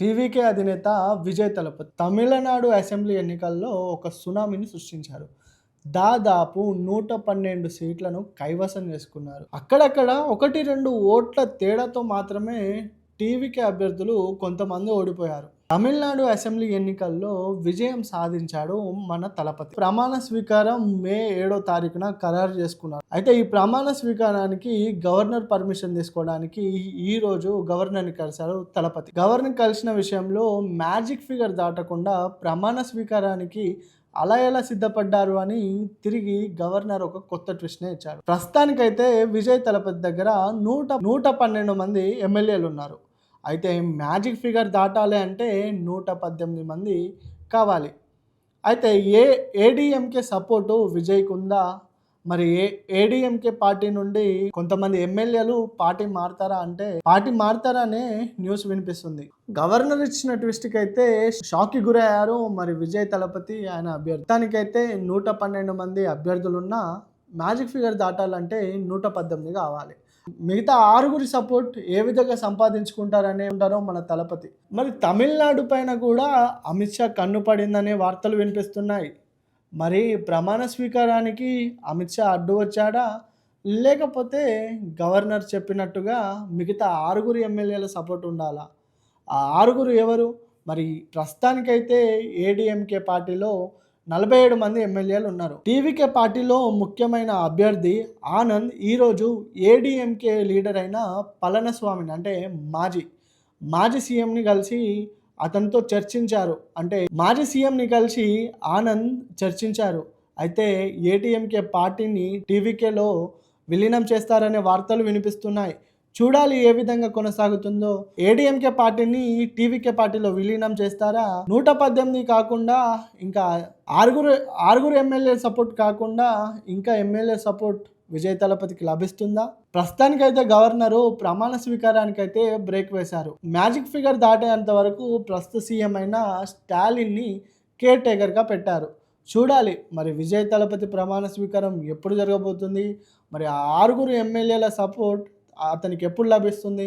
TVK అధినేత Vijay Thalapathy Tamil Nadu assembly ఎన్నికల్లో ఒక సునామీని సృష్టించారు. దాదాపు 112 సీట్లను కైవసం చేసుకున్నారు. అక్కడక్కడ 1, 2 ఓట్ల తేడాతో మాత్రమే టీవీకే అభ్యర్థులు కొంతమంది ఓడిపోయారు. తమిళనాడు అసెంబ్లీ ఎన్నికల్లో విజయం సాధించాడు మన తలపతి. ప్రమాణ స్వీకారం మే 7వ తారీఖున ఖరారు చేసుకున్నారు. అయితే ఈ ప్రమాణ స్వీకారానికి గవర్నర్ పర్మిషన్ తీసుకోవడానికి ఈ రోజు గవర్నర్ని కలిశారు తలపతి. గవర్నర్ కలిసిన విషయంలో మ్యాజిక్ ఫిగర్ దాటకుండా ప్రమాణ స్వీకారానికి అలా ఎలా సిద్ధపడ్డారు అని తిరిగి గవర్నర్ ఒక కొత్త ట్విస్ట్నే ఇచ్చారు. ప్రస్తుతానికైతే విజయ్ తలపతి దగ్గర 112 మంది ఎమ్మెల్యేలు ఉన్నారు. అయితే మ్యాజిక్ ఫిగర్ దాటాలి అంటే 118 మంది కావాలి. అయితే ఏడీఎంకే సపోర్టు విజయ్‌కి ఉందా? మరి ఏడీఎంకే పార్టీ నుండి కొంతమంది ఎమ్మెల్యేలు పార్టీ మారతారా అంటే, పార్టీ మారతారా అనే న్యూస్ వినిపిస్తుంది. గవర్నర్ ఇచ్చిన ట్విస్ట్‌కి అయితే షాక్‌కి గురయ్యారు మరి విజయ్ తలపతి ఆయన అభ్యర్థి. దానికైతే 112 మంది అభ్యర్థులున్నా మ్యాజిక్ ఫిగర్ దాటాలంటే 118 కావాలి. మిగతా 6గురి సపోర్ట్ ఏ విధంగా సంపాదించుకుంటారనే ఉంటారో మన తలపతి. మరి తమిళనాడు పైన కూడా అమిత్ షా కన్ను పడిందనే వార్తలు వినిపిస్తున్నాయి. మరి ప్రమాణ స్వీకారానికి అమిత్ షా అడ్డు వచ్చాడా? లేకపోతే గవర్నర్ చెప్పినట్టుగా మిగతా 6గురు ఎమ్మెల్యేల సపోర్ట్ ఉండాలా? ఆ 6గురు ఎవరు? మరి ప్రస్తుతానికైతే ఏడీఎంకే పార్టీలో 47 మంది ఎమ్మెల్యేలు ఉన్నారు. టీవీకే పార్టీలో ముఖ్యమైన అభ్యర్థి ఆనంద్ ఈరోజు ఏడీఎంకే లీడర్ అయిన పళనిస్వామిని అంటే మాజీ సీఎంని కలిసి అతనితో చర్చించారు. అంటే మాజీ సీఎంని కలిసి ఆనంద్ చర్చించారు. అయితే ఏటీఎంకే పార్టీని టీవీకేలో విలీనం చేస్తారనే వార్తలు వినిపిస్తున్నాయి. చూడాలి ఏ విధంగా కొనసాగుతుందో. ఏడీఎంకే పార్టీని టీవీకే పార్టీలో విలీనం చేస్తారా? 118 కాకుండా ఇంకా ఆరుగురు ఎమ్మెల్యే సపోర్ట్ కాకుండా ఇంకా ఎమ్మెల్యే సపోర్ట్ విజయ్ తలపతికి లభిస్తుందా? ప్రస్తుతానికైతే గవర్నరు ప్రమాణ స్వీకారానికైతే బ్రేక్ వేశారు. మ్యాజిక్ ఫిగర్ దాటేంత వరకు ప్రస్తుత సీఎం అయిన స్టాలిన్ని కేర్ టేకర్గా పెట్టారు. చూడాలి మరి విజయ్ తలపతి ప్రమాణ స్వీకారం ఎప్పుడు జరగబోతుంది? మరి ఆ 6గురు ఎమ్మెల్యేల సపోర్ట్ అతనికి ఎప్పుడు లభిస్తుంది?